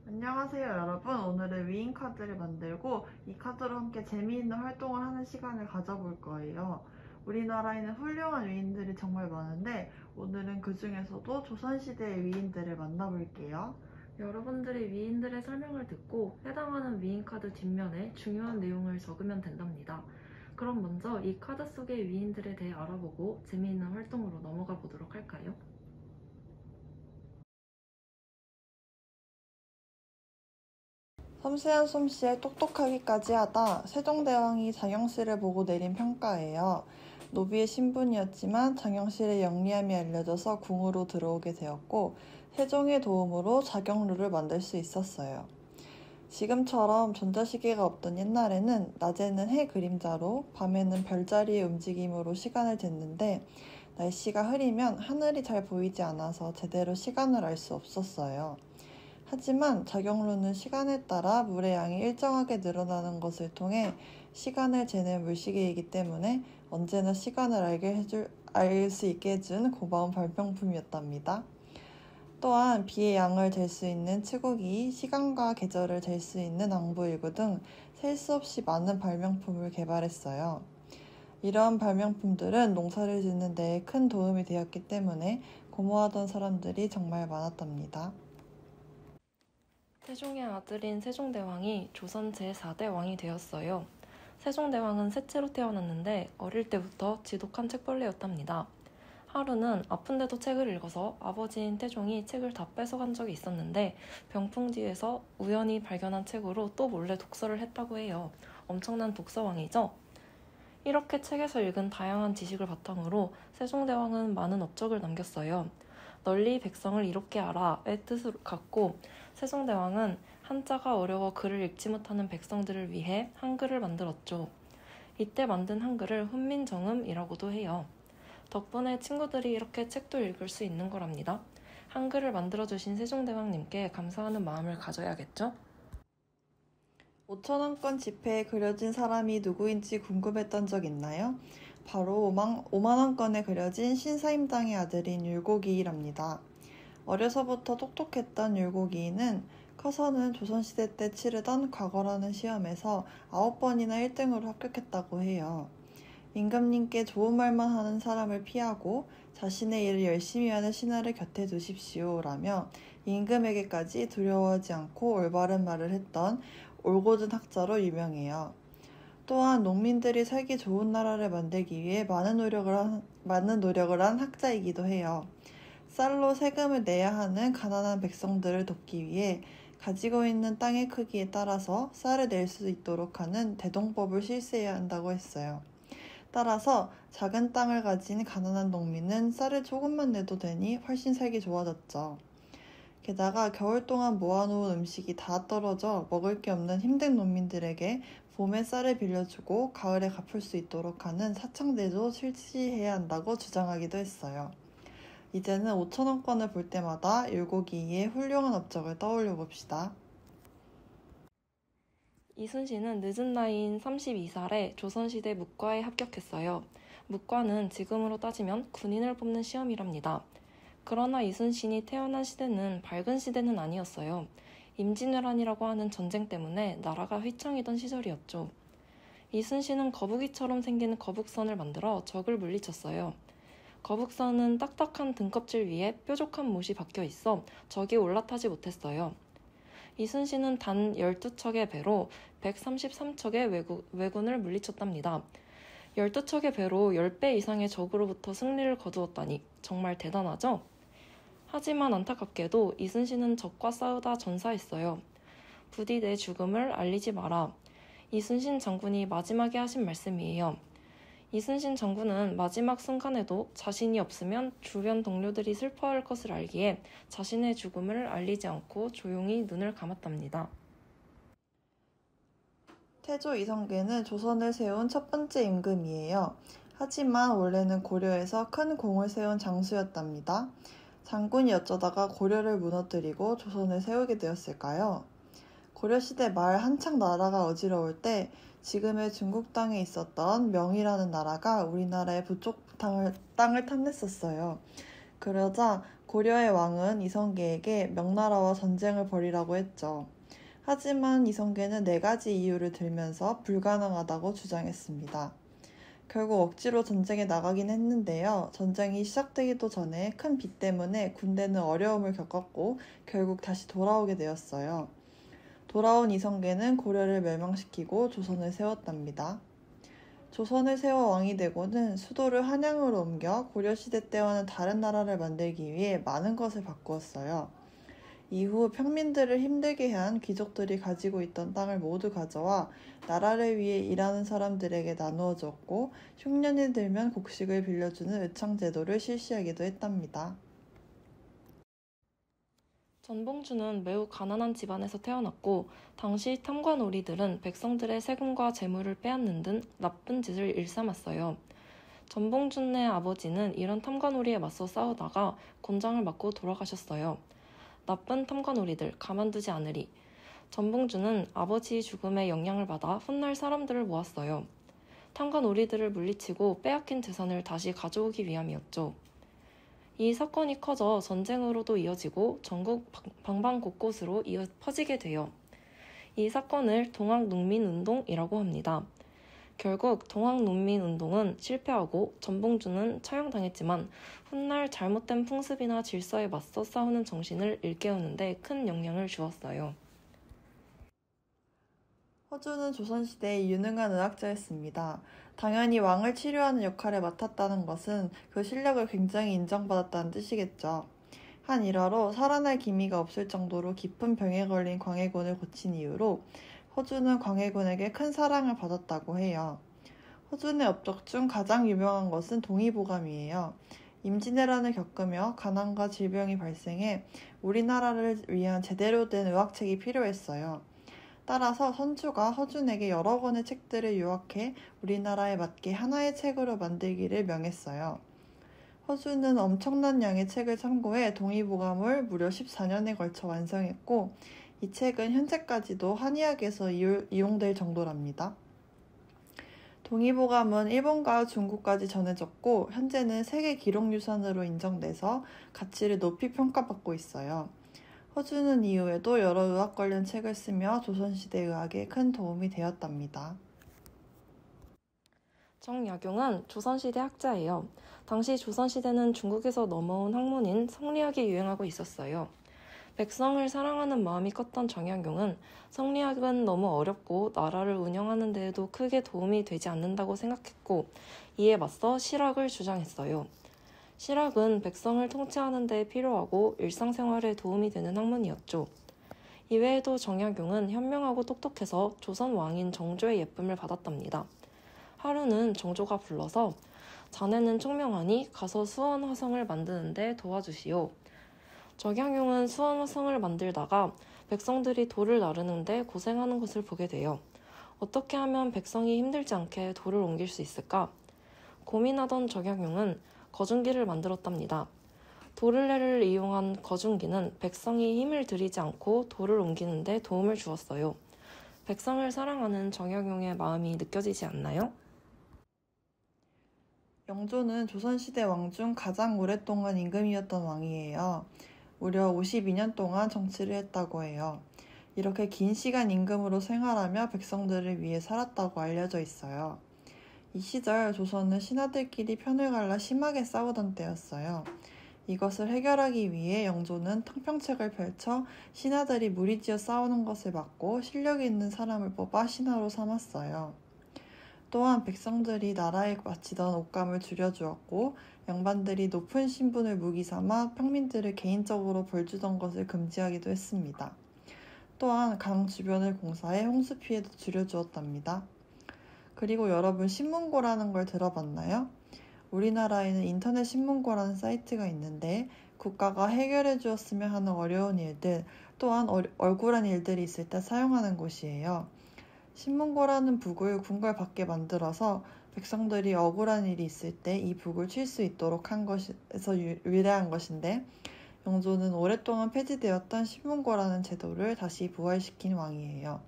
안녕하세요 여러분. 오늘은 위인 카드를 만들고 이 카드로 함께 재미있는 활동을 하는 시간을 가져볼 거예요. 우리나라에는 훌륭한 위인들이 정말 많은데 오늘은 그 중에서도 조선시대의 위인들을 만나볼게요. 여러분들이 위인들의 설명을 듣고 해당하는 위인 카드 뒷면에 중요한 내용을 적으면 된답니다. 그럼 먼저 이 카드 속의 위인들에 대해 알아보고 재미있는 활동으로 넘어가 보도록 할까요? 섬세한 솜씨에 똑똑하기까지 하다 세종대왕이 장영실을 보고 내린 평가예요. 노비의 신분이었지만 장영실의 영리함이 알려져서 궁으로 들어오게 되었고 세종의 도움으로 자경루를 만들 수 있었어요. 지금처럼 전자시계가 없던 옛날에는 낮에는 해 그림자로 밤에는 별자리의 움직임으로 시간을 쟀는데 날씨가 흐리면 하늘이 잘 보이지 않아서 제대로 시간을 알 수 없었어요. 하지만 자경루는 시간에 따라 물의 양이 일정하게 늘어나는 것을 통해 시간을 재는 물시계이기 때문에 언제나 시간을 알 수 있게 해준 고마운 발명품이었답니다. 또한 비의 양을 잴 수 있는 치국이, 시간과 계절을 잴 수 있는 앙부일구 등 셀 수 없이 많은 발명품을 개발했어요. 이러한 발명품들은 농사를 짓는 데 큰 도움이 되었기 때문에 고마워하던 사람들이 정말 많았답니다. 세종의 아들인 세종대왕이 조선 제4대 왕이 되었어요. 세종대왕은 셋째로 태어났는데 어릴 때부터 지독한 책벌레였답니다. 하루는 아픈데도 책을 읽어서 아버지인 태종이 책을 다 뺏어간 적이 있었는데 병풍 뒤에서 우연히 발견한 책으로 또 몰래 독서를 했다고 해요. 엄청난 독서왕이죠. 이렇게 책에서 읽은 다양한 지식을 바탕으로 세종대왕은 많은 업적을 남겼어요. 널리 백성을 이롭게 하라의 뜻을 갖고 세종대왕은 한자가 어려워 글을 읽지 못하는 백성들을 위해 한글을 만들었죠. 이때 만든 한글을 훈민정음이라고도 해요. 덕분에 친구들이 이렇게 책도 읽을 수 있는 거랍니다. 한글을 만들어주신 세종대왕님께 감사하는 마음을 가져야겠죠? 5,000원권 지폐에 그려진 사람이 누구인지 궁금했던 적 있나요? 바로 5만원권에 그려진 신사임당의 아들인 율곡이랍니다. 어려서부터 똑똑했던 율곡이는 커서는 조선시대 때 치르던 과거라는 시험에서 9번이나 1등으로 합격했다고 해요. 임금님께 좋은 말만 하는 사람을 피하고 자신의 일을 열심히 하는 신하를 곁에 두십시오 라며 임금에게까지 두려워하지 않고 올바른 말을 했던 올곧은 학자로 유명해요. 또한 농민들이 살기 좋은 나라를 만들기 위해 많은 노력을 한 학자이기도 해요. 쌀로 세금을 내야 하는 가난한 백성들을 돕기 위해 가지고 있는 땅의 크기에 따라서 쌀을 낼 수 있도록 하는 대동법을 실시해야 한다고 했어요. 따라서 작은 땅을 가진 가난한 농민은 쌀을 조금만 내도 되니 훨씬 살기 좋아졌죠. 게다가 겨울 동안 모아놓은 음식이 다 떨어져 먹을 게 없는 힘든 농민들에게 봄에 쌀을 빌려주고 가을에 갚을 수 있도록 하는 사창제도 실시해야 한다고 주장하기도 했어요. 이제는 5,000원권을 볼 때마다 율곡이의 훌륭한 업적을 떠올려 봅시다. 이순신은 늦은 나이인 32살에 조선시대 문과에 합격했어요. 문과는 지금으로 따지면 군인을 뽑는 시험이랍니다. 그러나 이순신이 태어난 시대는 밝은 시대는 아니었어요. 임진왜란이라고 하는 전쟁 때문에 나라가 휘청이던 시절이었죠. 이순신은 거북이처럼 생긴 거북선을 만들어 적을 물리쳤어요. 거북선은 딱딱한 등껍질 위에 뾰족한 못이 박혀 있어 적이 올라타지 못했어요. 이순신은 단 12척의 배로 133척의 왜군을 물리쳤답니다. 12척의 배로 10배 이상의 적으로부터 승리를 거두었다니 정말 대단하죠? 하지만 안타깝게도 이순신은 적과 싸우다 전사했어요. 부디 내 죽음을 알리지 마라. 이순신 장군이 마지막에 하신 말씀이에요. 이순신 장군은 마지막 순간에도 자신이 없으면 주변 동료들이 슬퍼할 것을 알기에 자신의 죽음을 알리지 않고 조용히 눈을 감았답니다. 태조 이성계는 조선을 세운 첫 번째 임금이에요. 하지만 원래는 고려에서 큰 공을 세운 장수였답니다. 장군이 어쩌다가 고려를 무너뜨리고 조선을 세우게 되었을까요? 고려시대 말 한창 나라가 어지러울 때 지금의 중국 땅에 있었던 명이라는 나라가 우리나라의 북쪽 땅을 탐냈었어요. 그러자 고려의 왕은 이성계에게 명나라와 전쟁을 벌이라고 했죠. 하지만 이성계는 4가지 이유를 들면서 불가능하다고 주장했습니다. 결국 억지로 전쟁에 나가긴 했는데요. 전쟁이 시작되기도 전에 큰 비 때문에 군대는 어려움을 겪었고 결국 다시 돌아오게 되었어요. 돌아온 이성계는 고려를 멸망시키고 조선을 세웠답니다. 조선을 세워 왕이 되고는 수도를 한양으로 옮겨 고려시대 때와는 다른 나라를 만들기 위해 많은 것을 바꾸었어요. 이후 평민들을 힘들게 한 귀족들이 가지고 있던 땅을 모두 가져와 나라를 위해 일하는 사람들에게 나누어 줬고 흉년이 들면 곡식을 빌려주는 의창제도를 실시하기도 했답니다. 전봉주는 매우 가난한 집안에서 태어났고 당시 탐관오리들은 백성들의 세금과 재물을 빼앗는 등 나쁜 짓을 일삼았어요. 전봉준의 아버지는 이런 탐관오리에 맞서 싸우다가 곤장을 맞고 돌아가셨어요. 나쁜 탐관오리들 가만두지 않으리. 전봉준은 아버지의 죽음에 영향을 받아 훗날 사람들을 모았어요. 탐관오리들을 물리치고 빼앗긴 재산을 다시 가져오기 위함이었죠. 이 사건이 커져 전쟁으로도 이어지고 전국 방방곳곳으로 퍼지게 돼요. 이 사건을 동학농민운동이라고 합니다. 결국 동학농민운동은 실패하고 전봉주는 처형당했지만 훗날 잘못된 풍습이나 질서에 맞서 싸우는 정신을 일깨우는 데 큰 영향을 주었어요. 허준은 조선시대의 유능한 의학자였습니다. 당연히 왕을 치료하는 역할을 맡았다는 것은 그 실력을 굉장히 인정받았다는 뜻이겠죠. 한 일화로 살아날 기미가 없을 정도로 깊은 병에 걸린 광해군을 고친 이후로 허준은 광해군에게 큰 사랑을 받았다고 해요. 허준의 업적 중 가장 유명한 것은 동의보감이에요. 임진왜란을 겪으며 가난과 질병이 발생해 우리나라를 위한 제대로 된 의학책이 필요했어요. 따라서 선주가 허준에게 여러 권의 책들을 요약해 우리나라에 맞게 하나의 책으로 만들기를 명했어요. 허준은 엄청난 양의 책을 참고해 동의보감을 무려 14년에 걸쳐 완성했고 이 책은 현재까지도 한의학에서 이용될 정도랍니다. 동의보감은 일본과 중국까지 전해졌고 현재는 세계 기록유산으로 인정돼서 가치를 높이 평가받고 있어요. 허준은 이후에도 여러 의학 관련 책을 쓰며 조선시대 의학에 큰 도움이 되었답니다. 정약용은 조선시대 학자예요. 당시 조선시대는 중국에서 넘어온 학문인 성리학이 유행하고 있었어요. 백성을 사랑하는 마음이 컸던 정약용은 성리학은 너무 어렵고 나라를 운영하는 데에도 크게 도움이 되지 않는다고 생각했고 이에 맞서 실학을 주장했어요. 실학은 백성을 통치하는 데 필요하고 일상생활에 도움이 되는 학문이었죠. 이외에도 정약용은 현명하고 똑똑해서 조선 왕인 정조의 예쁨을 받았답니다. 하루는 정조가 불러서 자네는 총명하니 가서 수원화성을 만드는 데 도와주시오. 정약용은 수원화성을 만들다가 백성들이 돌을 나르는데 고생하는 것을 보게 돼요. 어떻게 하면 백성이 힘들지 않게 돌을 옮길 수 있을까? 고민하던 정약용은 거중기를 만들었답니다. 도를레를 이용한 거중기는 백성이 힘을 들이지 않고 돌을 옮기는 데 도움을 주었어요. 백성을 사랑하는 정약용의 마음이 느껴지지 않나요? 영조는 조선시대 왕 중 가장 오랫동안 임금이었던 왕이에요. 무려 52년 동안 정치를 했다고 해요. 이렇게 긴 시간 임금으로 생활하며 백성들을 위해 살았다고 알려져 있어요. 이 시절 조선은 신하들끼리 편을 갈라 심하게 싸우던 때였어요. 이것을 해결하기 위해 영조는 탕평책을 펼쳐 신하들이 무리지어 싸우는 것을 막고 실력 있는 사람을 뽑아 신하로 삼았어요. 또한 백성들이 나라에 바치던 옷감을 줄여주었고 양반들이 높은 신분을 무기 삼아 평민들을 개인적으로 벌주던 것을 금지하기도 했습니다. 또한 강 주변을 공사해 홍수 피해도 줄여주었답니다. 그리고 여러분 신문고라는 걸 들어봤나요? 우리나라에는 인터넷 신문고라는 사이트가 있는데 국가가 해결해 주었으면 하는 어려운 일들 또한 억울한 일들이 있을 때 사용하는 곳이에요. 신문고라는 북을 궁궐 밖에 만들어서 백성들이 억울한 일이 있을 때 이 북을 칠 수 있도록 한 것에서 유래한 것인데 영조는 오랫동안 폐지되었던 신문고라는 제도를 다시 부활시킨 왕이에요.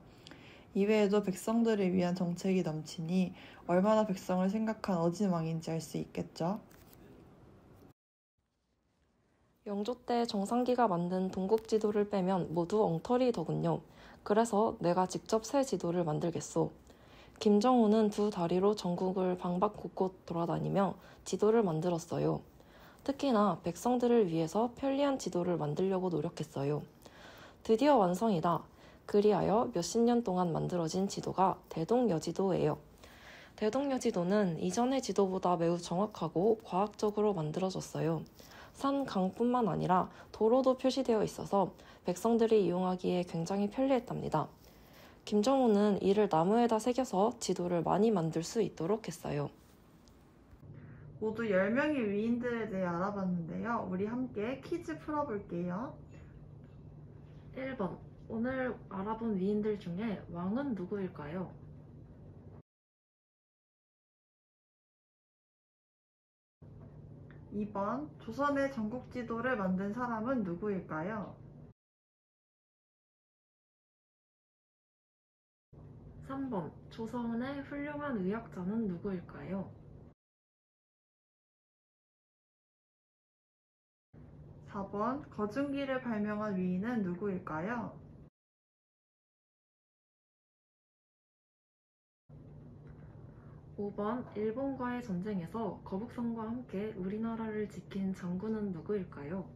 이외에도 백성들을 위한 정책이 넘치니 얼마나 백성을 생각한 어진 왕인지 알 수 있겠죠. 영조 때 정상기가 만든 동국지도를 빼면 모두 엉터리더군요. 그래서 내가 직접 새 지도를 만들겠소. 김정우는 두 다리로 전국을 방방곡곡 돌아다니며 지도를 만들었어요. 특히나 백성들을 위해서 편리한 지도를 만들려고 노력했어요. 드디어 완성이다. 그리하여 몇십 년 동안 만들어진 지도가 대동여지도예요. 대동여지도는 이전의 지도보다 매우 정확하고 과학적으로 만들어졌어요. 산, 강뿐만 아니라 도로도 표시되어 있어서 백성들이 이용하기에 굉장히 편리했답니다. 김정우는 이를 나무에다 새겨서 지도를 많이 만들 수 있도록 했어요. 모두 10명의 위인들에 대해 알아봤는데요. 우리 함께 퀴즈 풀어볼게요. 1번. 오늘 알아본 위인들 중에 왕은 누구일까요? 2번, 조선의 전국지도를 만든 사람은 누구일까요? 3번. 조선의 훌륭한 의학자는 누구일까요? 4번, 거중기를 발명한 위인은 누구일까요? 5번. 일본과의 전쟁에서 거북선과 함께 우리나라를 지킨 장군은 누구일까요?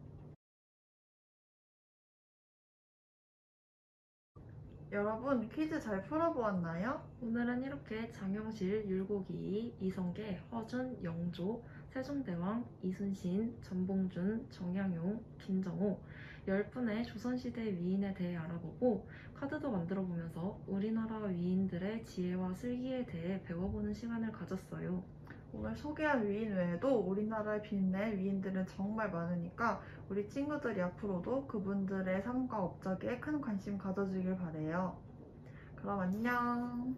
여러분, 퀴즈 잘 풀어보았나요? 오늘은 이렇게 장영실, 율곡이, 이성계, 허준, 영조, 세종대왕, 이순신, 전봉준, 정약용, 김정호 10분의 조선시대 위인에 대해 알아보고 카드도 만들어보면서 우리나라 위인들의 지혜와 슬기에 대해 배워보는 시간을 가졌어요. 오늘 소개한 위인 외에도 우리나라를 빛낼 위인들은 정말 많으니까 우리 친구들이 앞으로도 그분들의 삶과 업적에 큰 관심 가져주길 바래요. 그럼 안녕.